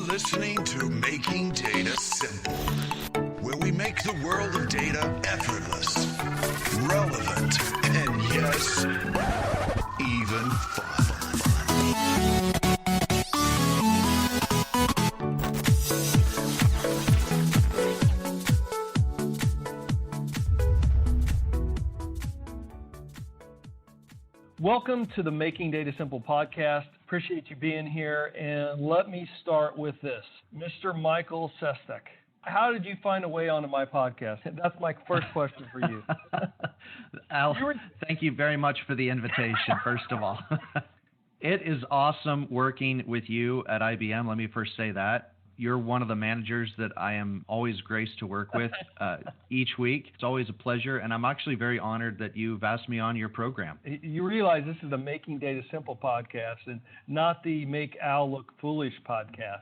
listening to Making Data Simple, where we make the world of data effortless, relevant, and yes, even fun. Welcome to the Making Data Simple podcast. Appreciate you being here. And let me start with this. Mr. Michael Sestak, how did you find a way onto my podcast? That's my first question for you. Al, thank you very much for the invitation, first of all. It is awesome working with you at IBM. Let me first say that. You're one of the managers that I am always graced to work with each week. It's always a pleasure, and I'm actually very honored that you've asked me on your program. You realize this is the Making Data Simple podcast and not the Make Al Look Foolish podcast.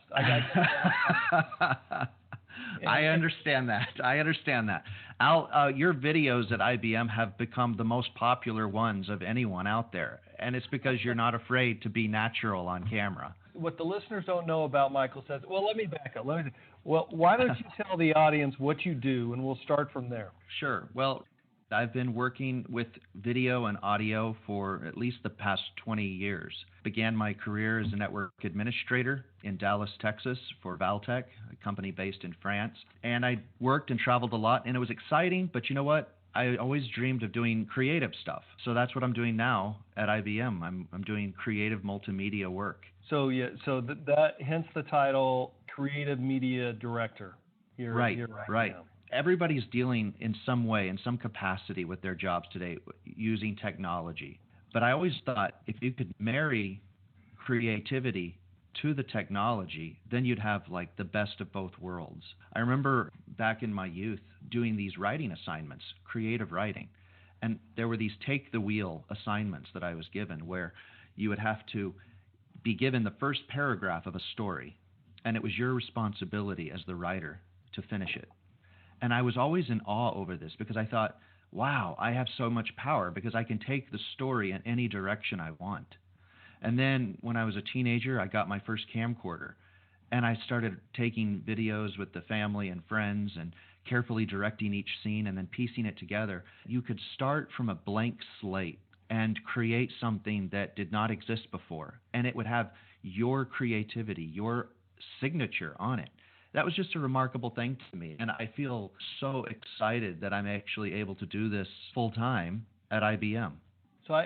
I understand that. Al, your videos at IBM have become the most popular ones of anyone out there, and it's because you're not afraid to be natural on camera. What the listeners don't know about Michael says, well, let me back up. Why don't you tell the audience what you do, and we'll start from there. Sure. Well, I've been working with video and audio for at least the past 20 years. Began my career as a network administrator in Dallas, Texas for Valtech, a company based in France. And I worked and traveled a lot, and it was exciting, but you know what? I always dreamed of doing creative stuff. So that's what I'm doing now at IBM. I'm doing creative multimedia work. So that hence the title, Creative Media Director. Right. Now. Everybody's dealing in some way, in some capacity with their jobs today using technology. But I always thought if you could marry creativity to the technology, then you'd have like the best of both worlds. I remember back in my youth doing these writing assignments, creative writing. And there were these take the wheel assignments that I was given where you would have to be given the first paragraph of a story, and it was your responsibility as the writer to finish it. And I was always in awe over this because I thought, wow, I have so much power because I can take the story in any direction I want. And then when I was a teenager, I got my first camcorder, and I started taking videos with the family and friends and carefully directing each scene and then piecing it together. You could start from a blank slate and create something that did not exist before, and it would have your creativity, your signature on it. That was just a remarkable thing to me, and I feel so excited that I'm actually able to do this full time at IBM. So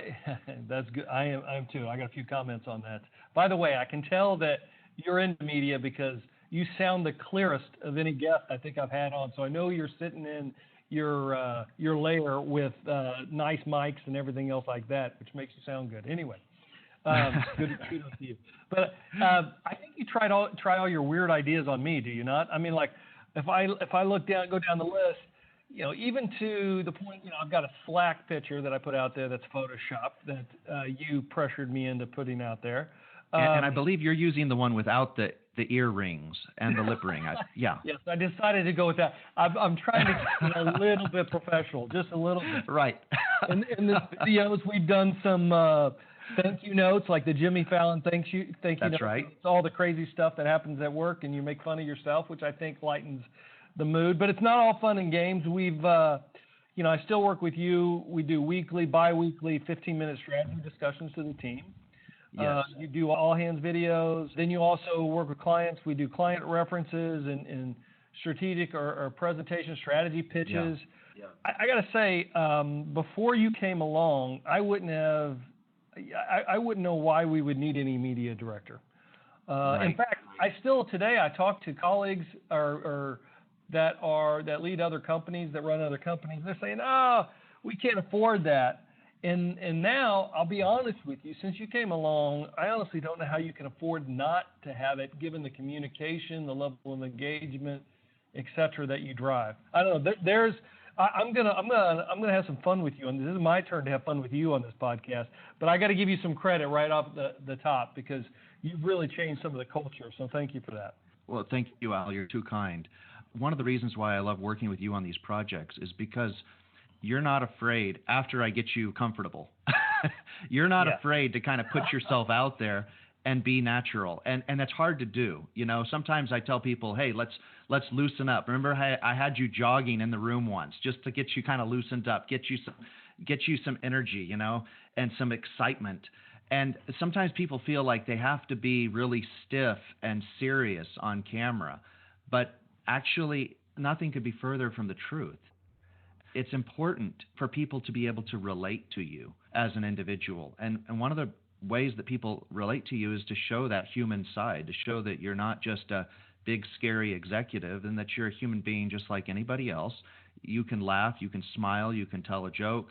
that's good. I am too. I got a few comments on that. By the way, I can tell that you're into media because you sound the clearest of any guest I think I've had on. So I know you're sitting in your layer with nice mics and everything else like that, which makes you sound good. Anyway, good kudos to you. But I think you try all your weird ideas on me. Do you not? I mean, like if I go down the list, even to the point, I've got a Slack picture that I put out there that's Photoshopped that you pressured me into putting out there. And I believe you're using the one without the earrings and the lip ring. Yeah. Yes, I decided to go with that. I'm trying to get a little bit professional, just a little bit. Right. In the videos, we've done some thank you notes, like the Jimmy Fallon thank you That's notes. right. It's all the crazy stuff that happens at work, and you make fun of yourself, which I think lightens the mood. But it's not all fun and games. We've, I still work with you. We do weekly, bi-weekly, 15-minute strategy discussions to the team. Yes. You do all hands videos. Then you also work with clients. We do client references and strategic or presentation strategy pitches. Yeah. I got to say, before you came along, I wouldn't know why we would need any media director. Right. In fact, I talk to colleagues that lead other companies, that run other companies. They're saying, we can't afford that. And now, I'll be honest with you, since you came along, I honestly don't know how you can afford not to have it, given the communication, the level of engagement, et cetera, that you drive. I don't know. I'm gonna have some fun with you, and this is my turn to have fun with you on this podcast. But I got to give you some credit right off the top because you've really changed some of the culture. So thank you for that. Well, thank you, Al. You're too kind. One of the reasons why I love working with you on these projects is because you're not afraid, after I get you comfortable, you're not afraid to kind of put yourself out there and be natural. And that's hard to do. You know, sometimes I tell people, hey, let's loosen up. Remember, I had you jogging in the room once just to get you kind of loosened up, get you some energy, you know, and some excitement. And sometimes people feel like they have to be really stiff and serious on camera, but actually nothing could be further from the truth. It's important for people to be able to relate to you as an individual. And one of the ways that people relate to you is to show that human side, to show that you're not just a big, scary executive and that you're a human being just like anybody else. You can laugh, you can smile, you can tell a joke.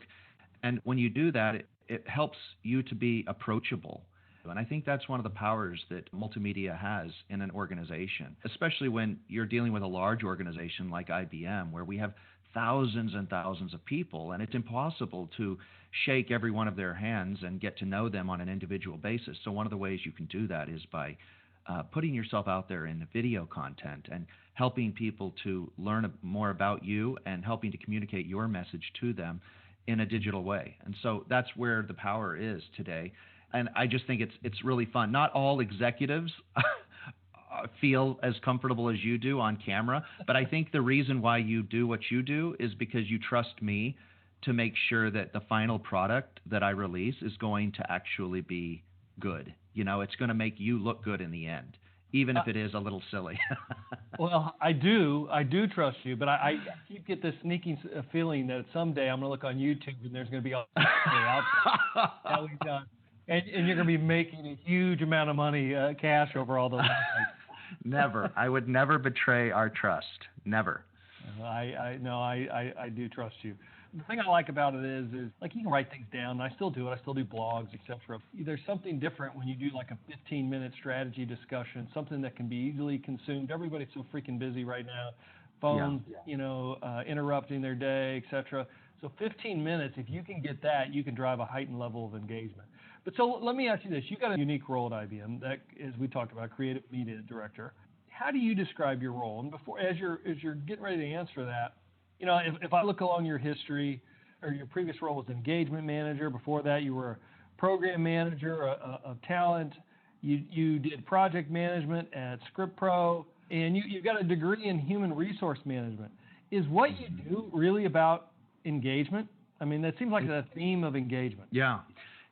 And when you do that, it helps you to be approachable. And I think that's one of the powers that multimedia has in an organization, especially when you're dealing with a large organization like IBM, where we have thousands and thousands of people, and it's impossible to shake every one of their hands and get to know them on an individual basis. So one of the ways you can do that is by putting yourself out there in video content and helping people to learn more about you and helping to communicate your message to them in a digital way. And so that's where the power is today. And I just think it's really fun. Not all executives feel as comfortable as you do on camera, but I think the reason why you do what you do is because you trust me to make sure that the final product that I release is going to actually be good. You know, it's going to make you look good in the end, even if it is a little silly. Well, I do trust you, but I keep get this sneaking feeling that someday I'm going to look on YouTube and there's going to be all out there that we've done. And you're going to be making a huge amount of money, cash over all those. Never. I would never betray our trust. Never. I do trust you. The thing I like about it is like you can write things down. And I still do it. I still do blogs, etc. There's something different when you do like a 15-minute strategy discussion, something that can be easily consumed. Everybody's so freaking busy right now. Phones, interrupting their day, etc. So 15 minutes, if you can get that, you can drive a heightened level of engagement. But so let me ask you this. You've got a unique role at IBM, that, as we talked about, creative media director. How do you describe your role? And before, as you're getting ready to answer that, you know, if I look along your history, or your previous role was engagement manager. Before that, you were a program manager of talent. You did project management at Script Pro, and you've got a degree in human resource management. Is what you do really about engagement? I mean, that seems like a theme of engagement. Yeah.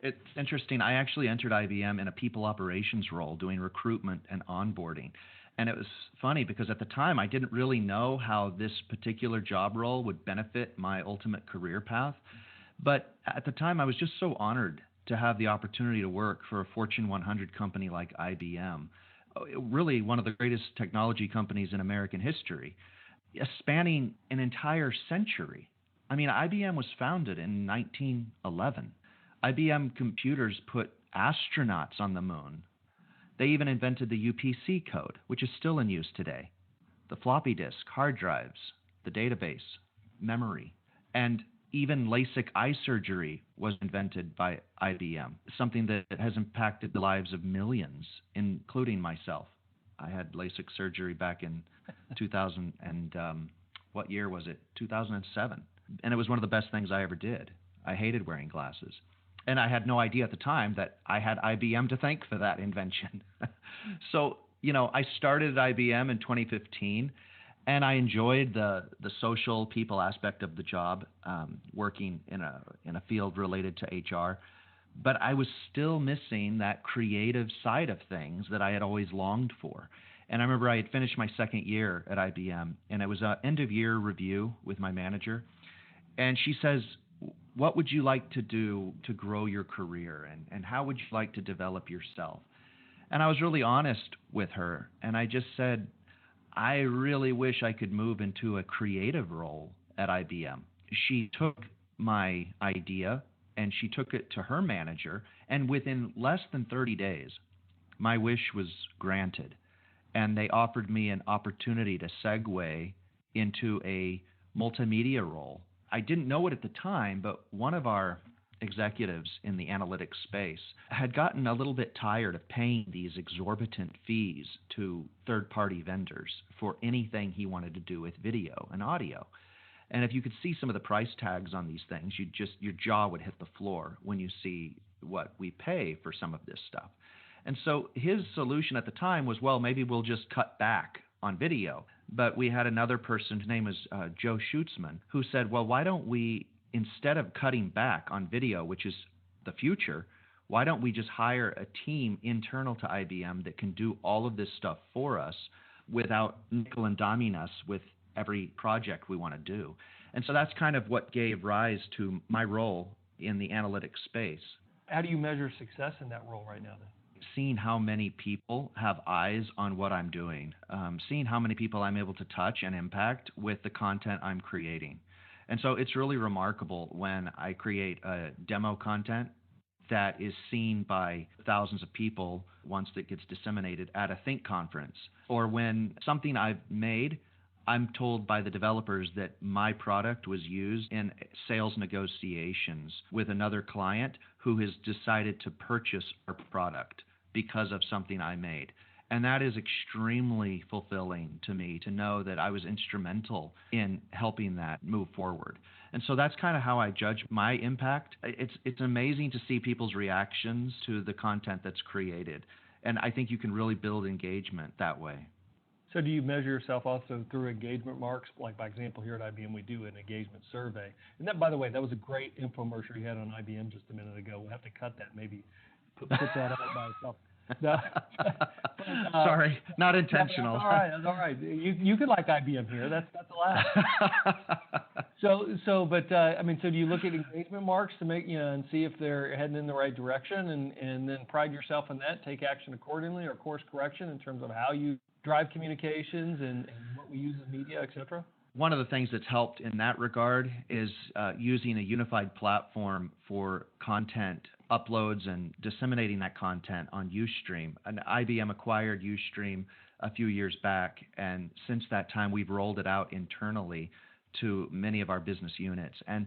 It's interesting. I actually entered IBM in a people operations role doing recruitment and onboarding. And it was funny because at the time I didn't really know how this particular job role would benefit my ultimate career path. But at the time I was just so honored to have the opportunity to work for a Fortune 100 company like IBM, really one of the greatest technology companies in American history, spanning an entire century. I mean, IBM was founded in 1911. IBM computers put astronauts on the moon. They even invented the UPC code, which is still in use today. The floppy disk, hard drives, the database, memory, and even LASIK eye surgery was invented by IBM, something that has impacted the lives of millions, including myself. I had LASIK surgery back in 2000 and what year was it? 2007. And it was one of the best things I ever did. I hated wearing glasses. And I had no idea at the time that I had IBM to thank for that invention. So, you know, I started at IBM in 2015, and I enjoyed the social people aspect of the job, working in a field related to HR. But I was still missing that creative side of things that I had always longed for. And I remember I had finished my second year at IBM, and it was an end-of-year review with my manager. And she says, what would you like to do to grow your career, and how would you like to develop yourself? And I was really honest with her, and I just said, I really wish I could move into a creative role at IBM. She took my idea and she took it to her manager, and within less than 30 days, my wish was granted. And they offered me an opportunity to segue into a multimedia role. I didn't know it at the time, but one of our executives in the analytics space had gotten a little bit tired of paying these exorbitant fees to third-party vendors for anything he wanted to do with video and audio. And if you could see some of the price tags on these things, your jaw would hit the floor when you see what we pay for some of this stuff. And so his solution at the time was, well, maybe we'll just cut back on video. But we had another person, his name was Joe Schutzman, who said, well, why don't we, instead of cutting back on video, which is the future, why don't we just hire a team internal to IBM that can do all of this stuff for us without nickel and diming us with every project we want to do? And so that's kind of what gave rise to my role in the analytics space. How do you measure success in that role right now then? Seeing how many people have eyes on what I'm doing, seeing how many people I'm able to touch and impact with the content I'm creating. And so it's really remarkable when I create a demo content that is seen by thousands of people once it gets disseminated at a Think conference, or when something I've made, I'm told by the developers that my product was used in sales negotiations with another client who has decided to purchase our product because of something I made. And that is extremely fulfilling to me, to know that I was instrumental in helping that move forward. And so that's kind of how I judge my impact. It's amazing to see people's reactions to the content that's created. And I think you can really build engagement that way. So do you measure yourself also through engagement marks? Like, by example, here at IBM, we do an engagement survey. And that, by the way, that was a great infomercial you had on IBM just a minute ago. We'll have to cut that, maybe put that out by itself. No, sorry, not intentional. That's all right. You could like IBM here. That's allowed. So do you look at engagement marks to make, and see if they're heading in the right direction, and then pride yourself in that, take action accordingly, or course correction in terms of how you drive communications and what we use in media, et cetera? One of the things that's helped in that regard is using a unified platform for content uploads and disseminating that content on UStream. And IBM acquired UStream a few years back, and since that time we've rolled it out internally to many of our business units. And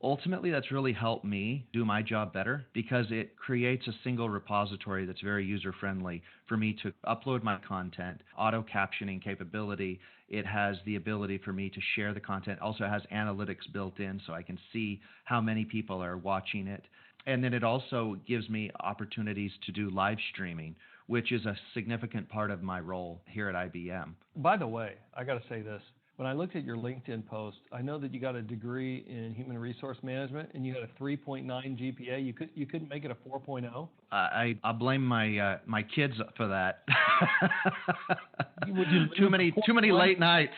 ultimately that's really helped me do my job better, because it creates a single repository that's very user-friendly for me to upload my content, auto-captioning capability. It has the ability for me to share the content. Also has analytics built in, so I can see how many people are watching it. And then it also gives me opportunities to do live streaming, which is a significant part of my role here at IBM. By the way, I got to say this. When I looked at your LinkedIn post, I know that you got a degree in human resource management and you had a 3.9 GPA. You couldn't make it a 4.0? I blame my kids for that. Too many late nights.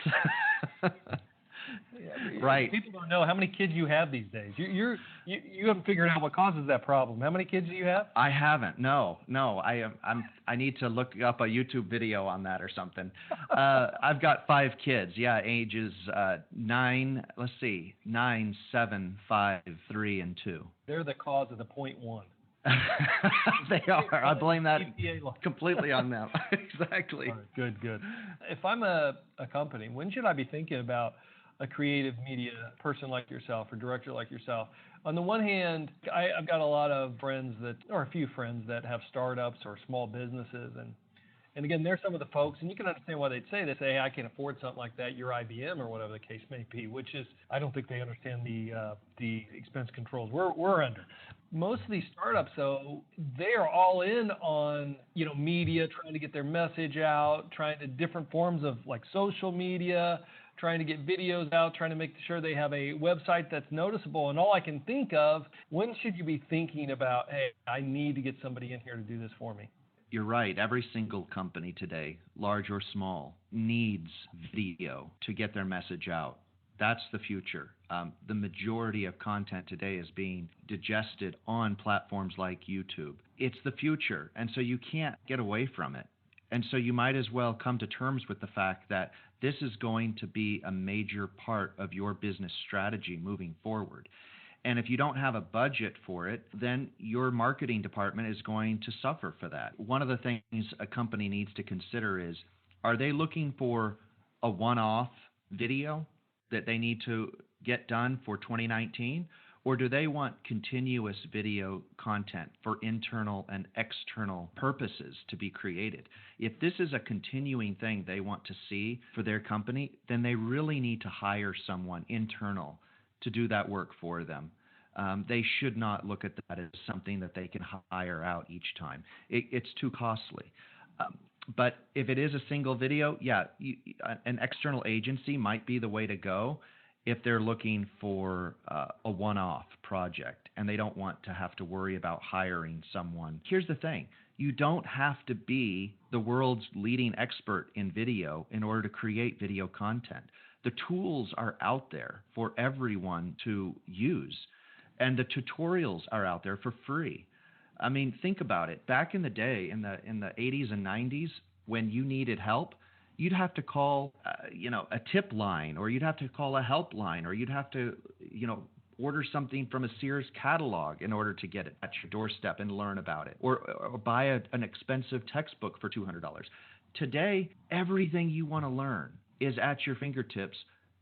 Right. People don't know how many kids you have these days. You haven't figured out what causes that problem. How many kids do you have? I haven't. No. I need to look up a YouTube video on that or something. I've got 5 kids. Yeah, ages 9, 7, 5, 3, and 2. They're the cause of the 0.1. They are. I blame that completely on them. Exactly. Right, good. If I'm a company, when should I be thinking about a creative media person like yourself or director like yourself? On the one hand, I've got a lot of friends or a few friends that have startups or small businesses, and again, they're some of the folks, and you can understand why they'd say this. Hey, I can't afford something like that. You're IBM or whatever the case may be, which is, I don't think they understand the expense controls we're under. Most of these startups, though, they are all in on media, trying to get their message out, trying to different forms of like social media, trying to get videos out, trying to make sure they have a website that's noticeable. And all I can think of, when should you be thinking about, hey, I need to get somebody in here to do this for me? You're right. Every single company today, large or small, needs video to get their message out. That's the future. The majority of content today is being digested on platforms like YouTube. It's the future, and so you can't get away from it. And so you might as well come to terms with the fact that this is going to be a major part of your business strategy moving forward. And if you don't have a budget for it, then your marketing department is going to suffer for that. One of the things a company needs to consider is, are they looking for a one-off video that they need to get done for 2019? Or do they want continuous video content for internal and external purposes to be created? If this is a continuing thing they want to see for their company, then they really need to hire someone internal to do that work for them. They should not look at that as something that they can hire out each time. It's too costly. But if it is a single video, an external agency might be the way to go if they're looking for a one-off project and they don't want to have to worry about hiring someone. Here's the thing. You don't have to be the world's leading expert in video in order to create video content. The tools are out there for everyone to use, and the tutorials are out there for free. I mean, think about it. Back in the day, in the 80s and 90s, when you needed help, you'd have to call, a tip line, or you'd have to call a helpline, or you'd have to, order something from a Sears catalog in order to get it at your doorstep and learn about it, or buy an expensive textbook for $200. Today, everything you want to learn is at your fingertips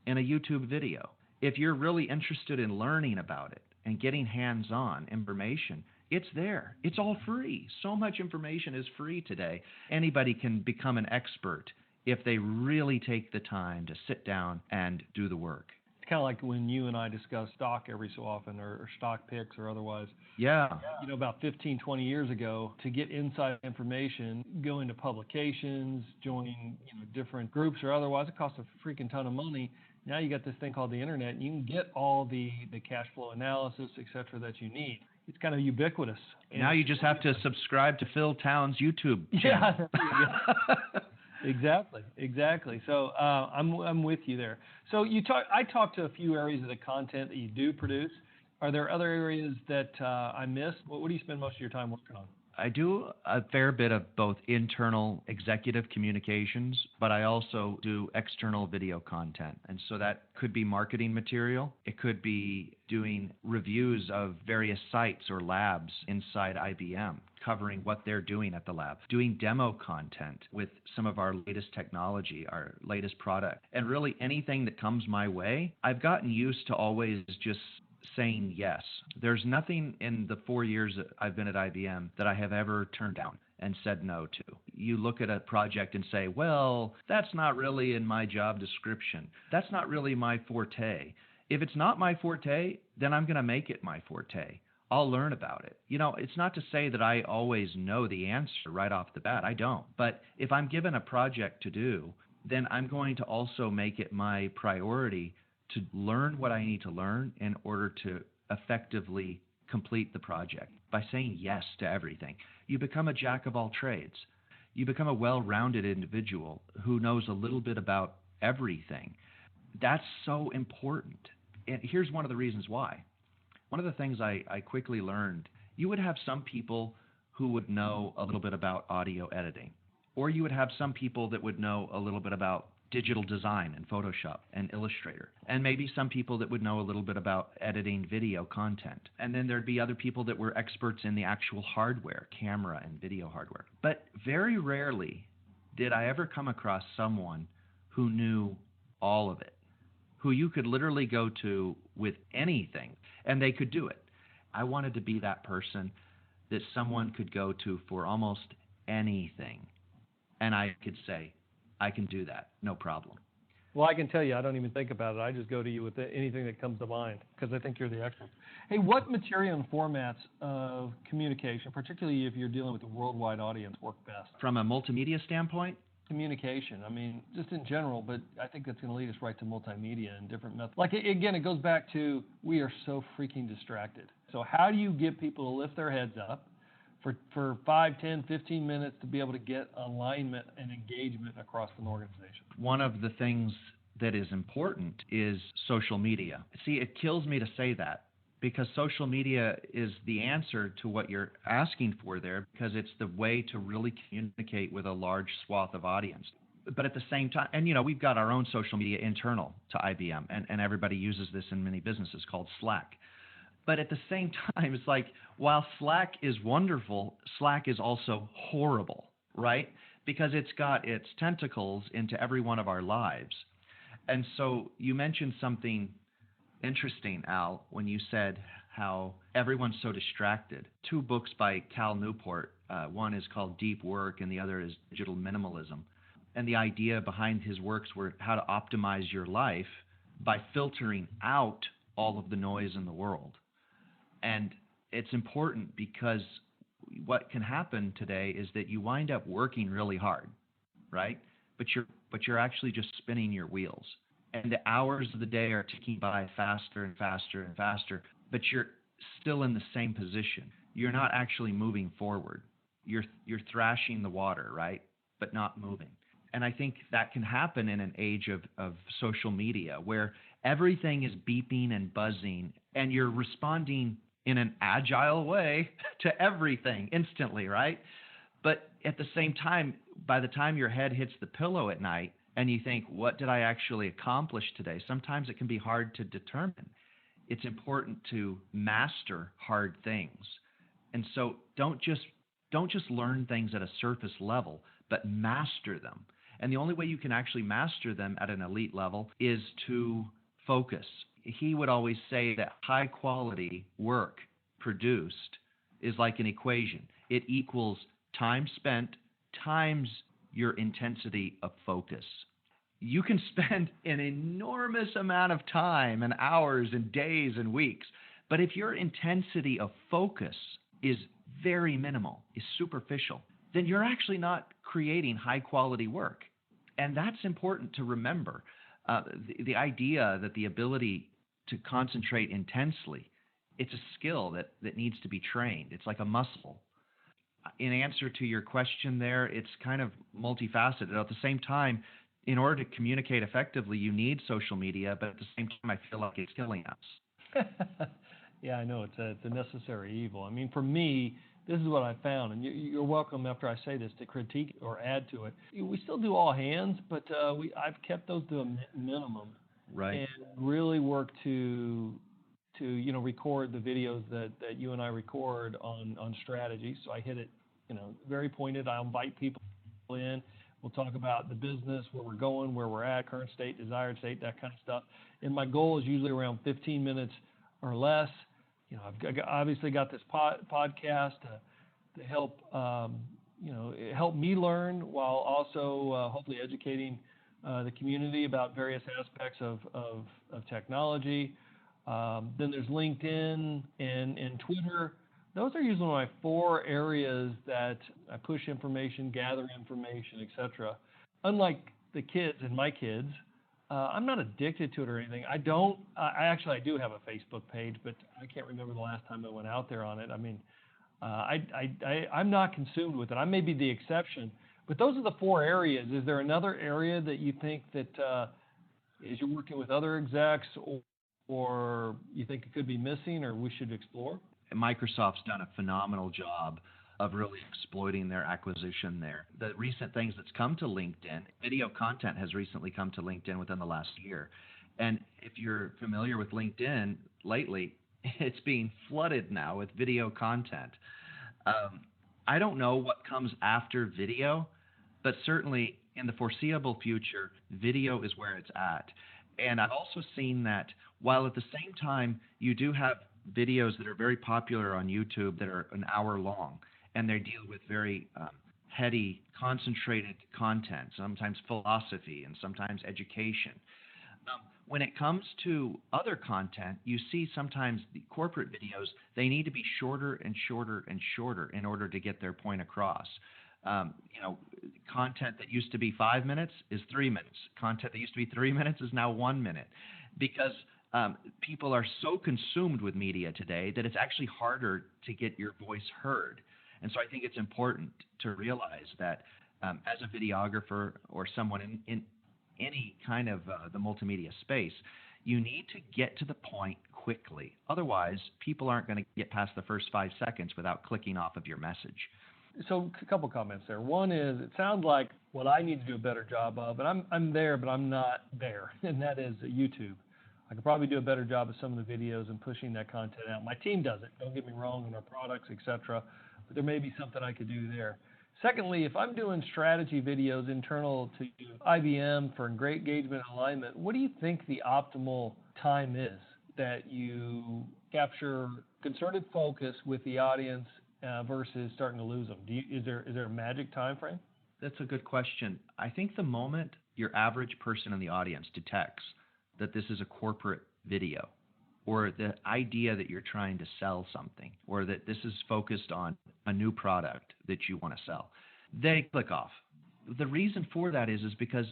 in a YouTube video. If you're really interested in learning about it and getting hands-on information, it's there. It's all free. So much information is free today. Anybody can become an expert if they really take the time to sit down and do the work. It's kind of like when you and I discuss stock every so often, or stock picks or otherwise. Yeah. About 15, 20 years ago, to get inside information, go into publications, join different groups or otherwise, it costs a freaking ton of money. Now you got this thing called the internet, and you can get all the cash flow analysis, et cetera, that you need. It's kind of ubiquitous. And now you just have to subscribe to Phil Town's YouTube channel. Yeah. Exactly. So I'm with you there. So I talked to a few areas of the content that you do produce. Are there other areas that I missed? What do you spend most of your time working on? I do a fair bit of both internal executive communications, but I also do external video content. And so that could be marketing material. It could be doing reviews of various sites or labs inside IBM, covering what they're doing at the lab, doing demo content with some of our latest technology, our latest product, and really anything that comes my way. I've gotten used to always just saying yes. There's nothing in the 4 years that I've been at IBM that I have ever turned down and said no to. You look at a project and say, well, that's not really in my job description. That's not really my forte. If it's not my forte, then I'm going to make it my forte. I'll learn about it. It's not to say that I always know the answer right off the bat. I don't. But if I'm given a project to do, then I'm going to also make it my priority to learn what I need to learn in order to effectively complete the project. By saying yes to everything, you become a jack of all trades. You become a well-rounded individual who knows a little bit about everything. That's so important. And here's one of the reasons why. One of the things I quickly learned, you would have some people who would know a little bit about audio editing, or you would have some people that would know a little bit about digital design and Photoshop and Illustrator, and maybe some people that would know a little bit about editing video content. And then there'd be other people that were experts in the actual hardware, camera and video hardware. But very rarely did I ever come across someone who knew all of it, who you could literally go to with anything and they could do it. I wanted to be that person that someone could go to for almost anything, and I could say, I can do that, no problem. Well, I can tell you, I don't even think about it. I just go to you with anything that comes to mind because I think you're the expert. Hey, what material and formats of communication, particularly if you're dealing with a worldwide audience, work best? From a multimedia standpoint? Communication. I mean, just in general, but I think that's going to lead us right to multimedia and different methods. Like, again, it goes back to we are so freaking distracted. So how do you get people to lift their heads up for 5, 10, 15 minutes to be able to get alignment and engagement across an organization? One of the things that is important is social media. See, it kills me to say that because social media is the answer to what you're asking for there, because it's the way to really communicate with a large swath of audience. But at the same time, and we've got our own social media internal to IBM, and everybody uses this in many businesses called Slack. But at the same time, it's like, while Slack is wonderful, Slack is also horrible, right? Because it's got its tentacles into every one of our lives. And so you mentioned something interesting, Al, when you said how everyone's so distracted. 2 books by Cal Newport, one is called Deep Work and the other is Digital Minimalism. And the idea behind his works were how to optimize your life by filtering out all of the noise in the world. And it's important because what can happen today is that you wind up working really hard, right? But you're actually just spinning your wheels. And the hours of the day are ticking by faster and faster and faster, but you're still in the same position. You're not actually moving forward. You're thrashing the water, right? But not moving. And I think that can happen in an age of social media where everything is beeping and buzzing and you're responding in an agile way to everything instantly, right? But at the same time, by the time your head hits the pillow at night and you think, what did I actually accomplish today? Sometimes it can be hard to determine. It's important to master hard things. And so don't just learn things at a surface level, but master them. And the only way you can actually master them at an elite level is to focus. He would always say that high quality work produced is like an equation. It equals time spent times your intensity of focus. You can spend an enormous amount of time and hours and days and weeks, but if your intensity of focus is very minimal, is superficial, then you're actually not creating high quality work. And that's important to remember. The idea that the ability to concentrate intensely, it's a skill that needs to be trained. It's like a muscle. In answer to your question there, it's kind of multifaceted. At the same time, in order to communicate effectively, you need social media, but at the same time, I feel like it's killing us. Yeah, I know it's a necessary evil. I mean, for me, this is what I found, and you're welcome after I say this to critique or add to it. We still do all hands, but I've kept those to a minimum, right? And really work to record the videos that you and I record on strategy. So I hit it, very pointed. I'll invite people in. We'll talk about the business, where we're going, where we're at, current state, desired state, that kind of stuff. And my goal is usually around 15 minutes or less. I've obviously got this podcast to help, help me learn while also hopefully educating the community about various aspects of technology. Then there's LinkedIn and Twitter. Those are usually my 4 areas that I push information, gather information, etc. Unlike the kids and my kids, I'm not addicted to it or anything. I do have a Facebook page, but I can't remember the last time I went out there on it. I mean, I'm not consumed with it. I may be the exception, but those are the 4 areas. Is there another area that you think that as you're working with other execs or you think it could be missing or we should explore? Microsoft's done a phenomenal job of really exploiting their acquisition there. The recent things that's come to LinkedIn, video content has recently come to LinkedIn within the last year. And if you're familiar with LinkedIn lately, it's being flooded now with video content. I don't know what comes after video, but certainly in the foreseeable future, video is where it's at. And I've also seen that while at the same time you do have videos that are very popular on YouTube that are an hour long, and they deal with very heady, concentrated content, sometimes philosophy and sometimes education. When it comes to other content, you see sometimes the corporate videos, they need to be shorter and shorter and shorter in order to get their point across. Content that used to be 5 minutes is 3 minutes. Content that used to be 3 minutes is now 1 minute, because people are so consumed with media today that it's actually harder to get your voice heard. And so I think it's important to realize that as a videographer or someone in any kind of the multimedia space, you need to get to the point quickly. Otherwise, people aren't going to get past the first 5 seconds without clicking off of your message. So a couple comments there. One is, it sounds like what I need to do a better job of, and I'm there, but I'm not there, and that is YouTube. I could probably do a better job of some of the videos and pushing that content out. My team does it, don't get me wrong, in our products, etc., but there may be something I could do there. Secondly, if I'm doing strategy videos internal to IBM for great engagement and alignment, what do you think the optimal time is that you capture concerted focus with the audience versus starting to lose them? Is there a magic time frame? That's a good question. I think the moment your average person in the audience detects that this is a corporate video, or the idea that you're trying to sell something, or that this is focused on a new product that you want to sell, they click off. The reason for that is because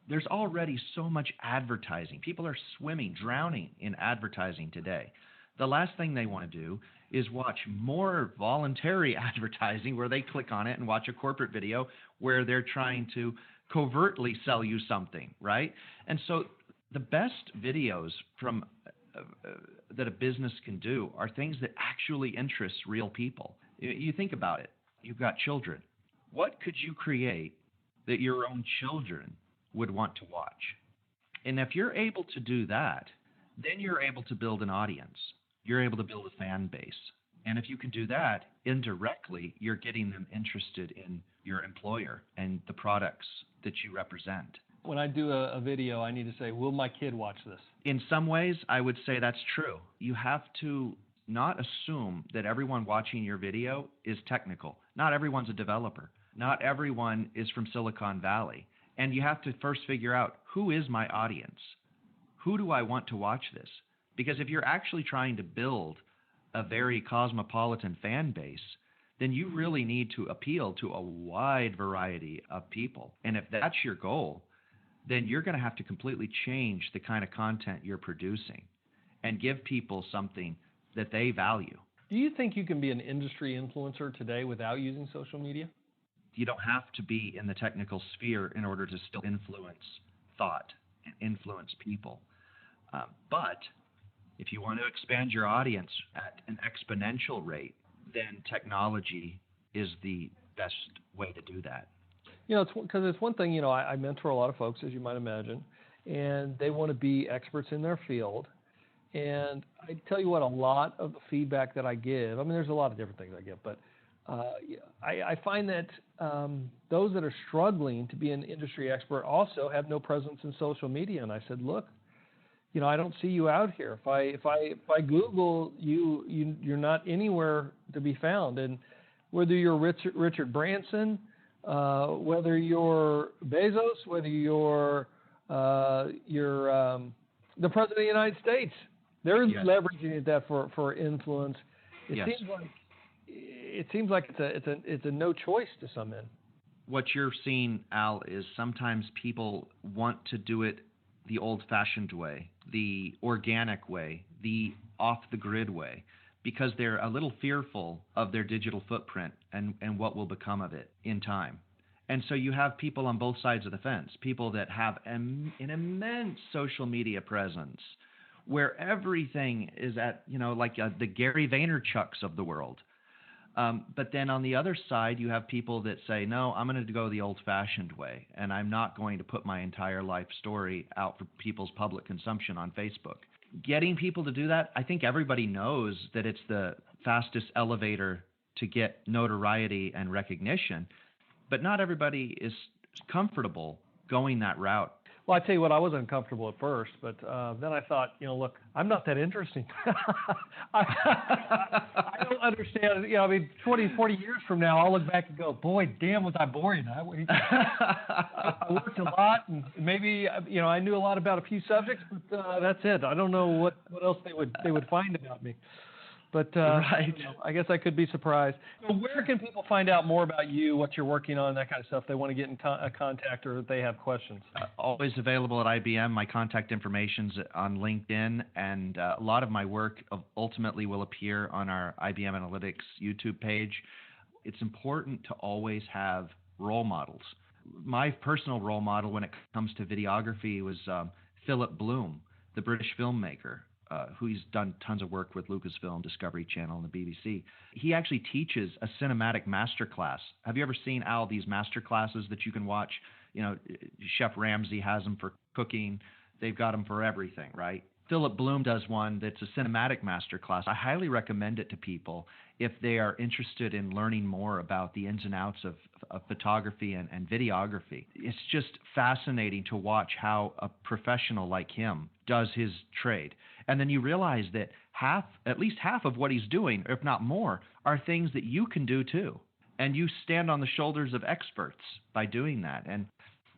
there's already so much advertising. People are swimming, drowning in advertising today. The last thing they want to do is watch more voluntary advertising where they click on it and watch a corporate video where they're trying to covertly sell you something, right? And so the best videos from that a business can do are things that actually interest real people. You think about it. You've got children. What could you create that your own children would want to watch? And if you're able to do that, then you're able to build an audience. You're able to build a fan base. And if you can do that, indirectly, you're getting them interested in your employer and the products that you represent. When I do a video, I need to say, will my kid watch this? In some ways, I would say that's true. You have to not assume that everyone watching your video is technical. Not everyone's a developer. Not everyone is from Silicon Valley. And you have to first figure out, who is my audience? Who do I want to watch this? Because if you're actually trying to build a very cosmopolitan fan base, then you really need to appeal to a wide variety of people. And if that's your goal, then you're going to have to completely change the kind of content you're producing and give people something that they value. Do you think you can be an industry influencer today without using social media? You don't have to be in the technical sphere in order to still influence thought and influence people. But if you want to expand your audience at an exponential rate, then technology is the best way to do that. It's because it's one thing, I mentor a lot of folks, as you might imagine, and they want to be experts in their field. And I tell you what, a lot of the feedback that I give, there's a lot of different things I give, but I find that those that are struggling to be an industry expert also have no presence in social media. And I said, look, I don't see you out here. If I Google you, you're not anywhere to be found. And whether you're Richard Branson, whether you're Bezos, whether you're the President of the United States, they're leveraging that for influence. It seems like it's a no choice to some end. What you're seeing, Al, is sometimes people want to do it the old-fashioned way, the organic way, the off-the-grid way, because they're a little fearful of their digital footprint and what will become of it in time. And so you have people on both sides of the fence, people that have an immense social media presence where everything is at, the Gary Vaynerchuks of the world. But then on the other side, you have people that say, no, I'm going to go the old-fashioned way, and I'm not going to put my entire life story out for people's public consumption on Facebook. Getting people to do that, I think everybody knows that it's the fastest elevator to get notoriety and recognition, but not everybody is comfortable going that route. Well, I tell you what, I was uncomfortable at first, but then I thought, look, I'm not that interesting. I don't understand. 20, 40 years from now, I'll look back and go, boy, damn, was I boring. I worked a lot, and maybe, I knew a lot about a few subjects, but that's it. I don't know what else they would find about me. But right. I guess I could be surprised. So where can people find out more about you, what you're working on, that kind of stuff? They want to get in contact, or if they have questions. Always available at IBM. My contact information's on LinkedIn, and a lot of my work ultimately will appear on our IBM Analytics YouTube page. It's important to always have role models. My personal role model when it comes to videography was Philip Bloom, the British filmmaker. Who's done tons of work with Lucasfilm, Discovery Channel, and the BBC. He actually teaches a cinematic masterclass. Have you ever seen, Al, these masterclasses that you can watch? Chef Ramsay has them for cooking. They've got them for everything, right? Philip Bloom does one that's a cinematic masterclass. I highly recommend it to people if they are interested in learning more about the ins and outs of photography and videography. It's just fascinating to watch how a professional like him does his trade. And then you realize that at least half of what he's doing, if not more, are things that you can do too. And you stand on the shoulders of experts by doing that. And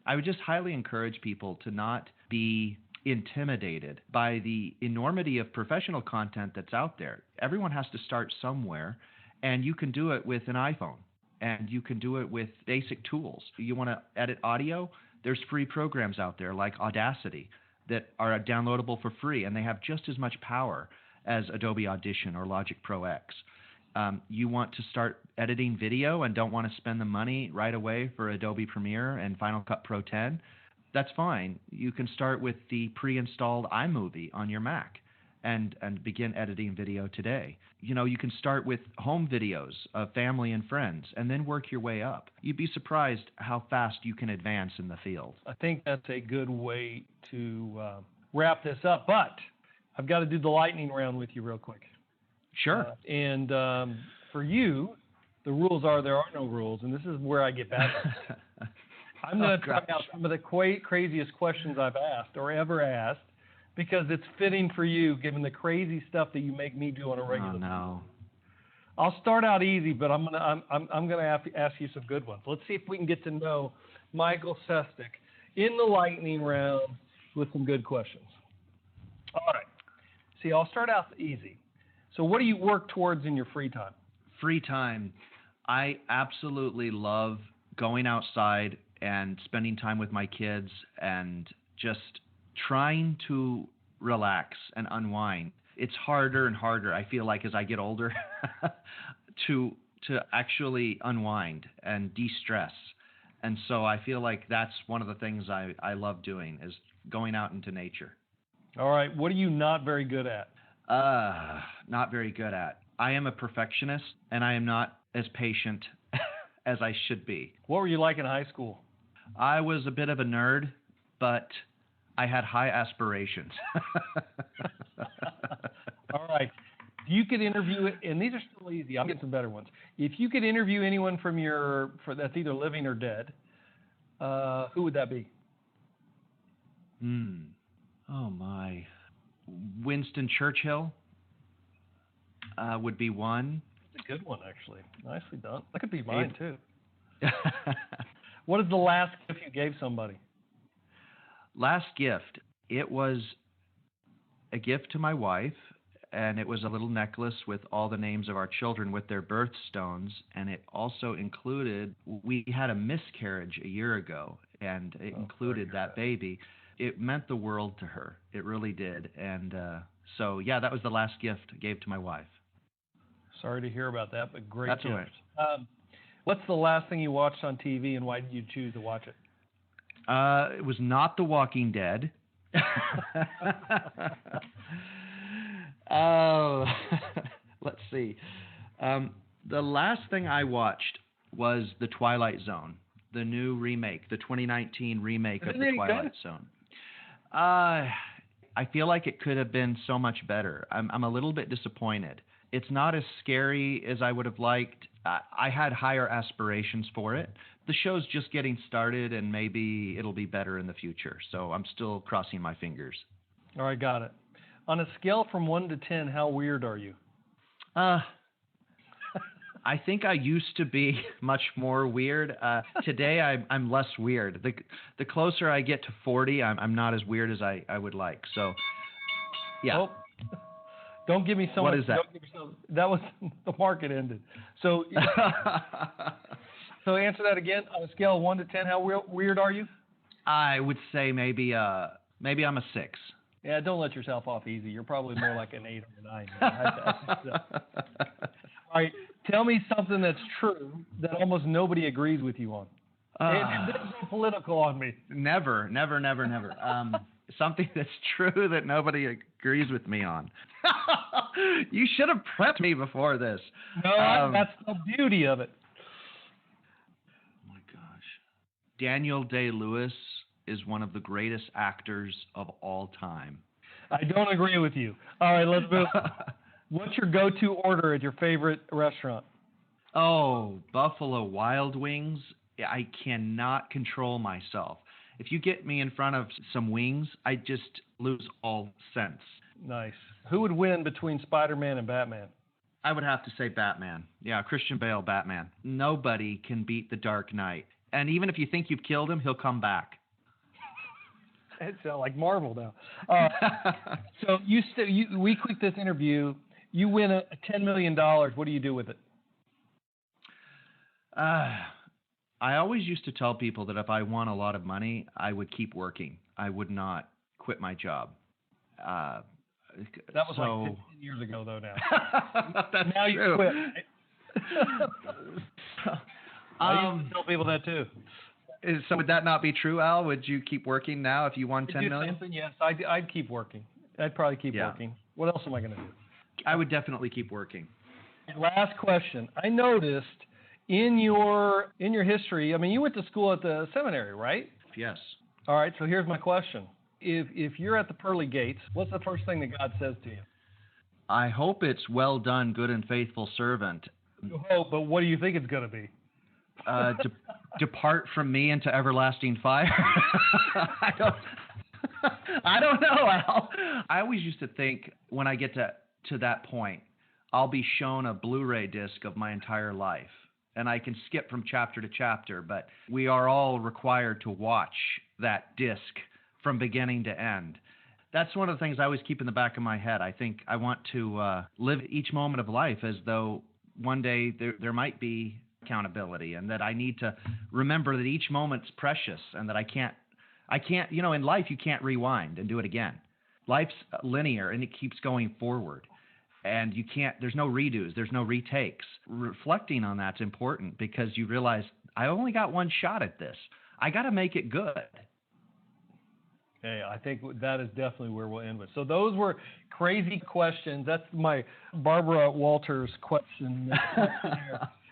I would just highly encourage people to not be intimidated by the enormity of professional content that's out there. Everyone has to start somewhere, and you can do it with an iPhone, and you can do it with basic tools. You want to edit audio? There's free programs out there like Audacity that are downloadable for free, and they have just as much power as Adobe Audition or Logic Pro X. You want to start editing video and don't want to spend the money right away for Adobe Premiere and Final Cut Pro 10? That's fine. You can start with the pre-installed iMovie on your Mac and begin editing video today. You know, you can start with home videos of family and friends and then work your way up. You'd be surprised how fast you can advance in the field. I think that's a good way to wrap this up, but I've got to do the lightning round with you real quick. Sure. For you, the rules are there are no rules, and this is where I get back. I'm going to try out some of the craziest questions I've asked or ever asked, because it's fitting for you, given the crazy stuff that you make me do on a regular basis. No. I'll start out easy, but I'm gonna ask you some good ones. Let's see if we can get to know Michael Sestak in the lightning round with some good questions. All right. See, I'll start out easy. So, what do you work towards in your free time? Free time. I absolutely love going outside and spending time with my kids and just trying to relax and unwind. It's harder and harder, I feel like, as I get older to actually unwind and de-stress. And so I feel like that's one of the things I love doing, is going out into nature. All right. What are you not very good at? Not very good at. I am a perfectionist, and I am not as patient as I should be. What were you like in high school? I was a bit of a nerd, but I had high aspirations. All right. If you could interview, and these are still easy, I'll get some better ones. If you could interview anyone that's either living or dead, who would that be? Oh my. Winston Churchill would be one. That's a good one, actually. Nicely done. That could be mine, too. What is the last gift you gave somebody? Last gift. It was a gift to my wife, and it was a little necklace with all the names of our children with their birthstones, and it also included, we had a miscarriage a year ago, and it included that baby. It meant the world to her. It really did. And so, yeah, that was the last gift I gave to my wife. Sorry to hear about that, but great That's gift. all right. What's the last thing you watched on TV, and why did you choose to watch it? It was not The Walking Dead. Oh, let's see. The last thing I watched was The Twilight Zone, the new remake, the 2019 remake of The Twilight Zone. I feel like it could have been so much better. I'm a little bit disappointed. It's not as scary as I would have liked. I had higher aspirations for it. The show's just getting started, and maybe it'll be better in the future. So I'm still crossing my fingers. All right, got it. On a scale from 1 to 10, how weird are you? I think I used to be much more weird. Today, I'm less weird. The closer I get to 40, I'm not as weird as I would like. So, yeah. Oh, don't give me so much. What is that? That was the market ended. So, so answer that again. On a scale of 1 to 10, how weird are you? I would say maybe I'm a 6. Yeah, don't let yourself off easy. You're probably more like an 8 or 9. All right, tell me something that's true that almost nobody agrees with you on. And don't go political on me. Never. Something that's true that nobody agrees with me on. You should have prepped me before this. No, that's the beauty of it. Oh my gosh. Daniel Day-Lewis is one of the greatest actors of all time. I don't agree with you. All right, let's move. What's your go-to order at your favorite restaurant? Oh, Buffalo Wild Wings. I cannot control myself. If you get me in front of some wings, I just lose all sense. Nice. Who would win between Spider-Man and Batman? I would have to say Batman. Yeah, Christian Bale, Batman. Nobody can beat the Dark Knight. And even if you think you've killed him, he'll come back. It sounds like Marvel now. So we click this interview. You win a $10 million. What do you do with it? I always used to tell people that if I won a lot of money, I would keep working. I would not quit my job. That was like 15 years ago, though. Now, That's now true. you quit. I used to tell people that too. So would that not be true, Al? Would you keep working now if you won $10 million? Yes, I'd keep working. I'd probably keep working. What else am I going to do? I would definitely keep working. Last question. I noticed in your history, I mean, you went to school at the seminary, right? Yes. All right, so here's my question. If you're at the pearly gates, what's the first thing that God says to you? I hope it's well done, good and faithful servant. You hope, but what do you think it's going to be? Depart from me into everlasting fire. I don't know, Al. I always used to think when I get to that point, I'll be shown a Blu-ray disc of my entire life. And I can skip from chapter to chapter, but we are all required to watch that disc from beginning to end. That's one of the things I always keep in the back of my head. I think I want to live each moment of life as though one day there might be accountability, and that I need to remember that each moment's precious, and that I can't, in life you can't rewind and do it again. Life's linear and it keeps going forward. And there's no redos, there's no retakes. Reflecting on that's important because you realize I only got one shot at this. I got to make it good. Okay, I think that is definitely where we'll end with. So those were crazy questions. That's my Barbara Walters question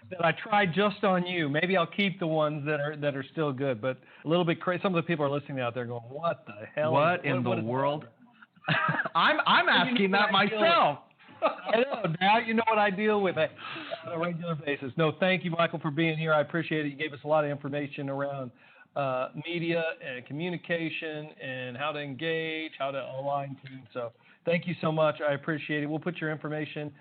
that I tried just on you. Maybe I'll keep the ones that are still good, but a little bit crazy. Some of the people are listening out there going, "What the hell? What in the world?" I'm asking that myself. I know. Now you know what I deal with on a regular basis. No, thank you, Michael, for being here. I appreciate it. You gave us a lot of information around media and communication and how to engage, how to align teams. So thank you so much. I appreciate it. We'll put your information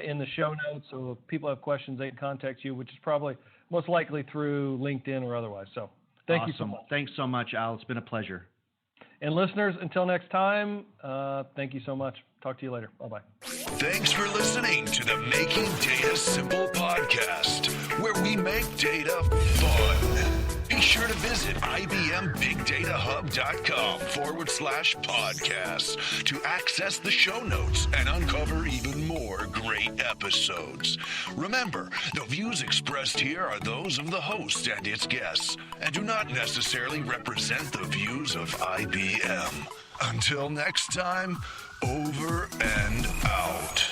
in the show notes, so if people have questions, they can contact you, which is probably most likely through LinkedIn or otherwise. So thank you so much. Thanks so much, Al. It's been a pleasure. And listeners, until next time, thank you so much. Talk to you later. Bye-bye. Thanks for listening to the Making Data Simple podcast, where we make data fun. Be sure to visit IBMBigDataHub.com/podcast to access the show notes and uncover even more great episodes. Remember, the views expressed here are those of the host and its guests, and do not necessarily represent the views of IBM. Until next time, over and out.